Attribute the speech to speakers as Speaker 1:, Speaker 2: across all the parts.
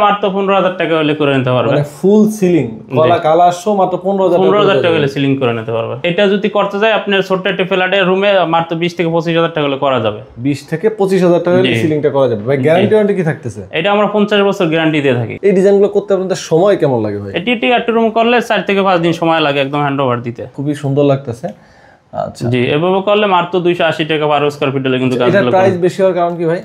Speaker 1: মাত্র 15,000 টাকা হলে করে নিতে পারবে।
Speaker 2: মানে ফুল সিলিং কলা কালার সহ মাত্র
Speaker 1: 15,000 টাকা হলে সিলিং করে নিতে পারবে। এটা যদি করতে যায় আপনার ছোট্ট একটা ফ্ল্যাটের রুমে মাত্র 20 থেকে 25,000 টাকা হলে করা যাবে।
Speaker 2: 20 থেকে 25,000 টাকা হলে সিলিংটা করা যাবে। ভাই গ্যারান্টি কি থাকতেছে?
Speaker 1: এটা আমরা 50 বছর গ্যারান্টি দিয়ে থাকি।
Speaker 2: এই ডিজাইনগুলো করতে আপনাদের সময় কেমন লাগে ভাই?
Speaker 1: এটি একটা রুম করলে 4 থেকে 5 দিন সময় লাগে একদম হ্যান্ডওভার দিতে।
Speaker 2: খুবই সুন্দর লাগতেছে। আচ্ছা
Speaker 1: জি, এভাবে করলে মাত্র 280 টাকা পার স্কয়ার ফিট হলে কিন্তু
Speaker 2: কাজগুলো। এটা প্রাইস বেশি হওয়ার কারণ কি ভাই?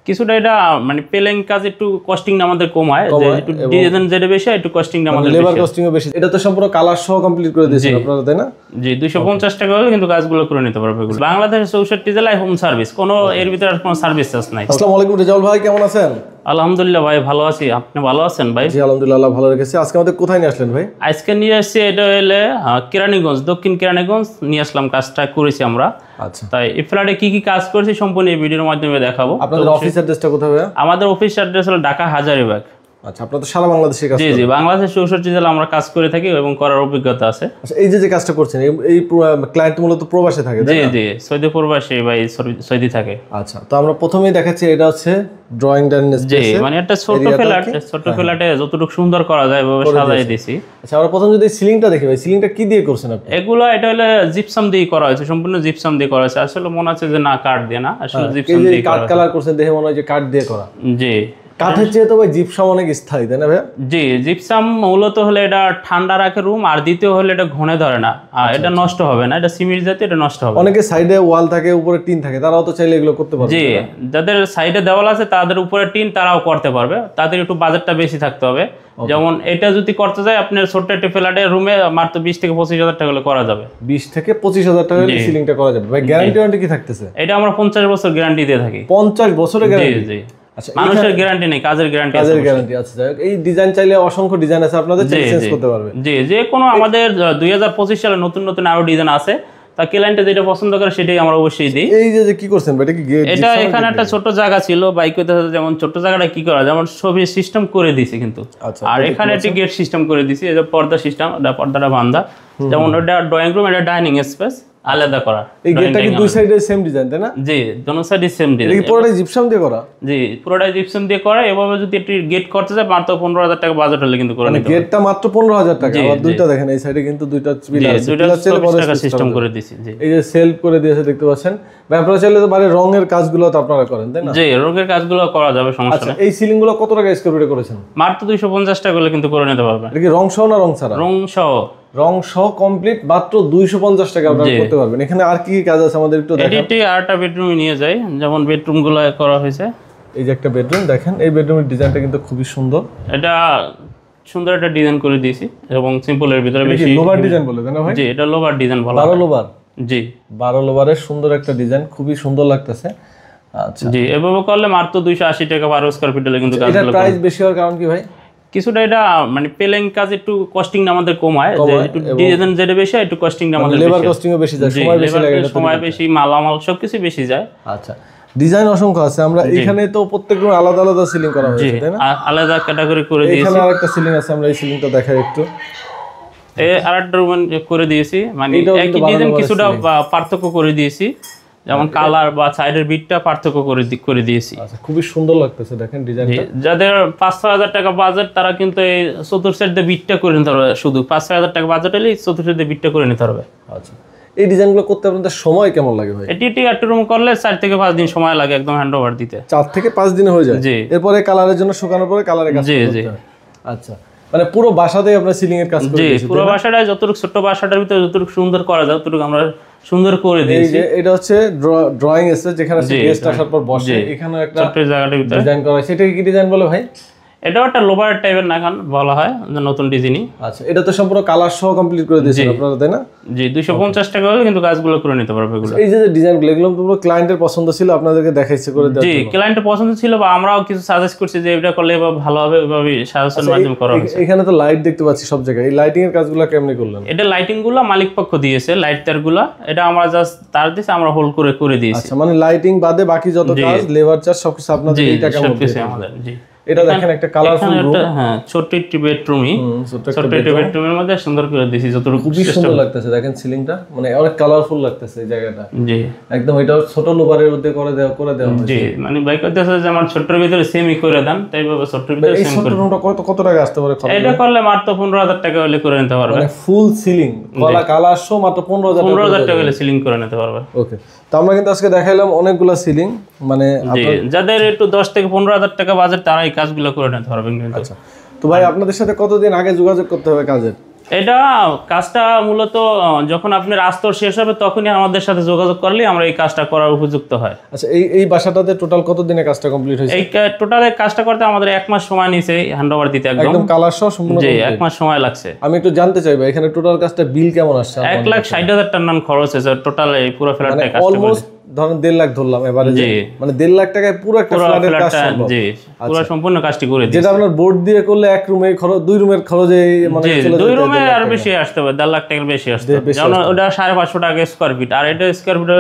Speaker 1: কিছুটা এটা মানে পেলিং কাজ একটু কস্টিং আমাদের কমায়, যে একটু ডিজাইন যেটা বেশি একটু কস্টিং আমাদের
Speaker 2: লেবার কস্টিংও বেশি। এটা তো সম্পূর্ণ কালার সহ কমপ্লিট করে দিয়েছেন আপনারা, তাই না?
Speaker 1: জি, 250 টাকা হলে কিন্তু কাজগুলো করে নিতে পারবে। বাংলাদেশের 64 জেলায় হোম সার্ভিস, কোনো এর ভিতরে কোনো সার্ভিস চার্জ নাই।
Speaker 2: আসসালামু আলাইকুম রেজাউল ভাই, কেমন আছেন?
Speaker 1: আলহামদুলিল্লাহ ভাই ভালো আছি, আপনি ভালো আছেন ভাই?
Speaker 2: জি আলহামদুলিল্লাহ ভালো রেখেছি। আজকে আমাদের কোথায় নিয়ে আসলেন ভাই?
Speaker 1: আজকে নিয়ে আসছি এটা হলে কেরানীগঞ্জ, দক্ষিণ কেরানীগঞ্জ নিয়ে আসলাম, কাজটা করেছি আমরা।
Speaker 2: আচ্ছা,
Speaker 1: তাই এই ফ্ল্যাটে কি কি কাজ করেছি সম্পূর্ণ এই ভিডিওর মাধ্যমে দেখাবো।
Speaker 2: আপনাদের অফিস অ্যাড্রেসটা কোথায় ভাই?
Speaker 1: আমাদের অফিস অ্যাড্রেস হলো ঢাকা হাজারীবাগ।
Speaker 2: আচ্ছা, আপনারা তো সারা বাংলাদেশে কাজ
Speaker 1: করেন? জি জি, বাংলাদেশের 64 জেলা আমরা কাজ করে থাকি এবং করার অভিজ্ঞতা আছে।
Speaker 2: আচ্ছা, এই যে কাজটা করছেন এই ক্লায়েন্ট মূলত প্রবাসে থাকে, তাই
Speaker 1: জি
Speaker 2: না?
Speaker 1: জি, সৌদি প্রবাসী ভাই, সৌদি থাকে।
Speaker 2: আচ্ছা, তো আমরা প্রথমেই দেখাচ্ছি এটা হচ্ছে ড্রয়িং ডাইনিং স্পেস।
Speaker 1: জি, মানে একটা ছোট ফ্ল্যাটে যতটুকু সুন্দর করা যায় ওভাবে সাজিয়ে দিয়েছি।
Speaker 2: আচ্ছা, আমরা প্রথম যদি সিলিংটা দেখি ভাই, সিলিংটা কি দিয়ে করছেন আপনি?
Speaker 1: এগুলো এটা হলে জিপসাম দিয়ে করা হয়েছে, সম্পূর্ণ জিপসাম দিয়ে করা হয়েছে। আসলে মনে হচ্ছে যে না কাঠ দিয়ে না, আসলে জিপসাম দিয়ে
Speaker 2: কাঠ কালার করছেন দেখে মনে হয় যে কাঠ দিয়ে করা।
Speaker 1: জি,
Speaker 2: কাঠের চেয়ে তো ভাই জিপসাম অনেক স্থায়ী, তাই না ভাই?
Speaker 1: জি, জিপসাম মূলত হলে এটা ঠান্ডা রাখে রুম, আর দ্বিতীয় হলে এটা ঘনে ধরে না, এটা নষ্ট হবে না, এটা সিমেন্ট জাতীয়, এটা নষ্ট হবে।
Speaker 2: অনেকে সাইডে ওয়াল থাকে উপরে টিন থাকে, তারাও তো চাইলে এগুলো করতে পারবে।
Speaker 1: জি, যাদের সাইডে দেওয়াল আছে তাদের উপরে টিন, তারাও করতে পারবে, তাদের একটু বাজেটটা বেশি থাকতে হবে। যেমন এটা যদি করতে যায় আপনার ছোট্ট একটা ফ্ল্যাটের রুমে মাত্র 20 থেকে 25,000 টাকা হলে করা যাবে।
Speaker 2: 20 থেকে 25,000 টাকা হলে সিলিংটা করা যাবে। ভাই গ্যারান্টি কি থাকতেছে?
Speaker 1: এটা আমরা 50 বছর গ্যারান্টি দিয়ে থাকি।
Speaker 2: 50 বছরের গ্যারান্টি?
Speaker 1: জি জি। আচ্ছা, মানুষের গ্যারান্টি নেই, কাজের গ্যারান্টি আছে।
Speaker 2: কাজের গ্যারান্টি আছে। এই ডিজাইন চাইলে অসংখ্য ডিজাইন আছে, আপনাদের চেঞ্জ করতে পারবে।
Speaker 1: জি, যে কোনো আমাদের 2025 সালে নতুন নতুন আরো ডিজাইন আছে, তা ক্লায়েন্ট যেটা পছন্দ করে সেটাই আমরা অবশ্যই দিই।
Speaker 2: এই যে কি করছেন এটা কি গেট?
Speaker 1: এটা এখানে একটা ছোট জায়গা ছিল বাইকতে, যেমন ছোট জায়গাটা কি করা যেমন সবই সিস্টেম করে দিয়েছি কিন্তু। আর এখানে একটা গেট সিস্টেম করে দিয়েছি, এই যে পর্দা সিস্টেম, পর্দাটা বাঁধা, যেমন ওটা ড্রয়িং রুম, এটা ডাইনিং স্পেস আলাদা করা।
Speaker 2: এই গেটটা কি দুই সাইডে সেম ডিজাইন, তাই না?
Speaker 1: জি, দোনো সাইডে সেম ডিজাইন।
Speaker 2: এটা কি পুরোটাই জিপসাম দিয়ে করা?
Speaker 1: জি, পুরোটাই জিপসাম দিয়ে করা। এভাবে যদি একটি গেট করতে যায় মাত্র 15,000 টাকা বাজেট হলে কিন্তু করে নিতে পারবে।
Speaker 2: গেটটা মাত্র 15,000 টাকা। আর দুইটা দেখেন এই সাইডে কিন্তু দুইটা পিলার আছে, পিলার চাইলে বড়
Speaker 1: সিস্টেম করে দিয়েছি। জি,
Speaker 2: এই যে সেলফ করে দিয়েছে দেখতে পাচ্ছেন। আপনারা চাইলে তো বাইরে রঙের কাজগুলো তো আপনারা করেন, তাই না?
Speaker 1: জি, রঙের কাজগুলো করা যাবে, সমস্যা নেই।
Speaker 2: এই সিলিং গুলো কত টাকা স্কয়ার ফিটে করেছেন?
Speaker 1: মাত্র 250 টাকা হলে কিন্তু করে নিতে পারবে।
Speaker 2: এটা কি রং সহ না রং ছাড়া?
Speaker 1: রং সহ।
Speaker 2: রং সহ কমপ্লিট মাত্র 250 টাকা আপনারা করতে পারবেন। এখানে আর কি কাজ আছে আমাদের একটু দেখান।
Speaker 1: এটি আরেকটা বেডরুমে নিয়ে যাই, যেমন বেডরুমগুলো করা হয়েছে।
Speaker 2: এই যে একটা বেডরুম দেখেন, এই বেডরুমের ডিজাইনটা কিন্তু খুবই সুন্দর।
Speaker 1: এটা সুন্দর একটা ডিজাইন করে দিয়েছি এবং সিম্পলের ভিতরে বেশি
Speaker 2: লোভার ডিজাইন বলে, তাই না ভাই?
Speaker 1: জি, এটা লোভার ডিজাইন বলা হয়।
Speaker 2: 12 লোভার?
Speaker 1: জি,
Speaker 2: 12 লোভারের সুন্দর একটা ডিজাইন, খুবই সুন্দর লাগতেছে। আচ্ছা,
Speaker 1: জি, এভাবে করলে মাত্র 280 টাকা পার স্কয়ার ফিট হলে কিন্তু
Speaker 2: এটা প্রাইস বেশি হওয়ার কারণ কি ভাই?
Speaker 1: কিছুটা এটা মানে পেলিং কাজ একটু কস্টিং আমাদের কমায়, যে একটু ডিজাইন যেটা বেশি একটু কস্টিং আমাদের
Speaker 2: লেবার কস্টিংও বেশি যায়, সময় বেশি লাগে,
Speaker 1: সময় বেশি, মালামাল সবকিছু বেশি যায়।
Speaker 2: আচ্ছা, ডিজাইন অসংখ্য আছে। আমরা এখানে তো প্রত্যেক রুমে আলাদা আলাদা সিলিং করা হয়েছে, তাই না?
Speaker 1: আলাদা ক্যাটাগরি করে দিয়েছি।
Speaker 2: এখানে আরেকটা সিলিং আছে, আমরা এই সিলিংটা দেখাই একটু।
Speaker 1: এই আরেকটা রুম করে দিয়েছি, মানে একই ডিজাইন কিছুটা পার্থক্য করে দিয়েছি, যেমন কালার বা সাইডের বিটটা পার্থক্য করে দিয়েছি।
Speaker 2: আচ্ছা, খুবই সুন্দর লাগতেছে দেখেন ডিজাইনটা।
Speaker 1: যাদের 5-6 টাকা বাজেট তারা কিন্তু এই চতুর্থ সাইড দিয়ে বিটটা করে নিতে পারবে। শুধু 5-6 টাকা বাজেট হলে চতুর্থ সাইড দিয়ে বিটটা করে নিতে পারবে।
Speaker 2: আচ্ছা, এই ডিজাইনগুলো করতে আপনাদের সময় কেমন লাগে ভাই?
Speaker 1: এটি একটা রুম করলে 4 থেকে 5 দিন সময় লাগে একদম হ্যান্ডওভার দিতে।
Speaker 2: 4 থেকে 5 দিনে হয়ে যায়?
Speaker 1: জি।
Speaker 2: এরপরে কালারের জন্য শুকানোর পরে কালারে কাজ করতে হয়। আচ্ছা, মানে পুরো বাসাতেই আপনারা সিলিং এর কাজ করে দিয়েছেন? জি,
Speaker 1: পুরো বাসাটায় যতটুকু ছোট বাসাটার ভিতরে যতটুকু সুন্দর করা যায় ততটুকু আমরা সুন্দর করে দিয়েছি।
Speaker 2: এই যে এটা হচ্ছে ড্রয়িং এসে, যেখানে গেস্ট আসার পর বসে, এখানে একটা
Speaker 1: ছোট জায়গাটার ভিতরে
Speaker 2: ডিজাইন করা আছে। এটা কি ডিজাইন বলে ভাই?
Speaker 1: এটাও একটা লোভার টাইপের নাখান বলা হয়, নতুন ডিজাইনই।
Speaker 2: আচ্ছা, এটা তো সম্পূর্ণ কালার সহ কমপ্লিট করে দিয়েছেন আপনারা, তাই না?
Speaker 1: জি, 250 টাকা হলে কিন্তু কাজগুলো করে নিতে পারবে এগুলো।
Speaker 2: এই যে ডিজাইনগুলো, এগুলো তো ক্লায়েন্টের পছন্দ ছিল, আপনাদেরকে দেখাইছে করে দেওয়া।
Speaker 1: জি, ক্লায়েন্টের পছন্দ ছিল বা আমরাও কিছু সাজেস্ট করছি যে এটা করলে ভালো হবে, ওইভাবে সাজেশনের মাধ্যমে করা হয়েছে।
Speaker 2: এখানে তো লাইট দেখতে পাচ্ছি সব জায়গায়, এই লাইটিং এর কাজগুলো কেমনে করলেন?
Speaker 1: এটা লাইটিং গুলো মালিক পক্ষ দিয়েছে, লাইট তারগুলো এটা আমরা জাস্ট তার দিয়েছে, আমরা হোল্ড করে দিয়েছি।
Speaker 2: আচ্ছা, মানে লাইটিং বাদে বাকি যত কাজ, লেবার চার্জ সবকিছু আপনাদের এই টাকার মধ্যে?
Speaker 1: সবকিছু আমাদের। জি,
Speaker 2: এটা দেখেন একটা কালারফুল রুম,
Speaker 1: হ্যাঁ ছোট একটি বেডরুমই, ছোট একটি বেডরুমের মধ্যে সুন্দর করে দিয়েছি, যতটুকু
Speaker 2: খুবই সুন্দর লাগতেছে। দেখেন সিলিংটা মানে অনেক কালারফুল লাগতেছে এই জায়গাটা।
Speaker 1: জি
Speaker 2: একদম এটা ছোট লোবারের মধ্যে করে দেওয়া
Speaker 1: জি, মানে ভাই কইতেছে যে আমার ছোটর ভিতরে সেমই করে দেন, তাই ভাবে ছোটর ভিতরে
Speaker 2: এই
Speaker 1: সেম
Speaker 2: ছোট
Speaker 1: করে।
Speaker 2: রুমটা কত টাকা আসতে পারে?
Speaker 1: এটা করলে মাত্র 15,000 টাকা হলে করে নিতে পারবে,
Speaker 2: মানে ফুল সিলিং কালার শো মাত্র 15,000
Speaker 1: টাকা হলে সিলিং করে নিতে পারবে।
Speaker 2: ওকে, তো আমরা কিন্তু আজকে দেখাইলাম অনেকগুলা সিলিং, মানে
Speaker 1: জি যাদের একটু 10 থেকে 15,000 টাকা বাজেট তারা এই কাজগুলো করে নিতে পারবেন কিন্তু।
Speaker 2: আচ্ছা, তো ভাই আপনাদের সাথে কতদিন আগে যোগাযোগ করতে হবে কাজের?
Speaker 1: এটা কাজটা মূলত যখন আপনার আস্তর শেষ হবে তখনই আমাদের সাথে যোগাযোগ করলে আমরা এই কাজটা করার উপযুক্ত হয়।
Speaker 2: আচ্ছা, এই বাসাটাতে টোটাল কতদিনে কাজটা কমপ্লিট হয়েছে?
Speaker 1: এই টোটাল কাজটা করতে আমাদের 1 মাস সময় নিয়েছে হ্যান্ড ওভার দিতে,
Speaker 2: একদম কালার সহ সম্পূর্ণ।
Speaker 1: জি 1 মাস সময় লাগছে।
Speaker 2: আমি একটু জানতে চাই ভাই এখানে টোটাল কাজটা বিল কেমন আসছে?
Speaker 1: 1,60,000 টাকা খরচ হয়েছে টোটাল এই পুরো ফ্ল্যাটটা কাজ করতে।
Speaker 2: অলমোস্ট ধরেন 1.5 লাখ ধরলাম এবারে, মানে 1.5 লাখ টাকায় পুরো একটা ফ্ল্যাটের কাজ সম্ভব।
Speaker 1: জি পুরো সম্পূর্ণ কাজটি করে দিয়েছি।
Speaker 2: যেটা আপনার বোর্ড দিয়ে করলে এক রুমে খরচ, 2 রুমের খরচে মানে চলে যায়।
Speaker 1: 2 রুমে আর বেশি আসতে হবে, 1.5 লাখ টাকার বেশি আসতে হবে। যেমন ওটা 550 টাকা স্কয়ার ফিট, আর এটা স্কয়ার ফিট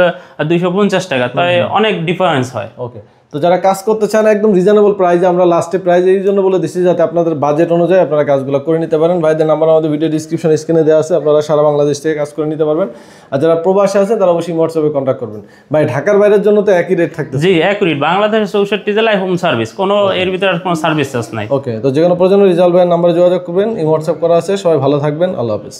Speaker 1: 250 টাকা, তাই অনেক ডিফারেন্স হয়।
Speaker 2: ওকে, তো যারা কাজ করতে চান একদম রিজনেবল প্রাইসে, আমরা লাস্টে প্রাইস এই জন্য বলে দিচ্ছি যাতে আপনাদের বাজেট অনুযায়ী আপনারা কাজগুলো করে নিতে পারেন। ভাইদের নাম্বার আমাদের ভিডিও ডিসক্রিপশন স্ক্রিনে দেওয়া আছে, আপনারা সারা বাংলাদেশ থেকে কাজ করে নিতে পারবেন। আর যারা প্রবাসে আছেন তারা অবশ্যই হোয়াটসঅ্যাপে কন্ট্যাক্ট করবেন। ভাই ঢাকার বাইরের জন্য তো একই রেট থাকতেছে?
Speaker 1: জি একই রেট, বাংলাদেশের 64 জেলায় হোম সার্ভিস, কোনো এর ভিতরে কোনো সার্ভিস চার্জ নাই।
Speaker 2: ওকে, তো যে কোনো প্রয়োজনে রিজাল্ট ভাইয়ের নাম্বারে যোগাযোগ করবেন, হোয়াটসঅ্যাপ করা আছে। সবাই ভালো থাকবেন, আল্লাহ হাফেজ।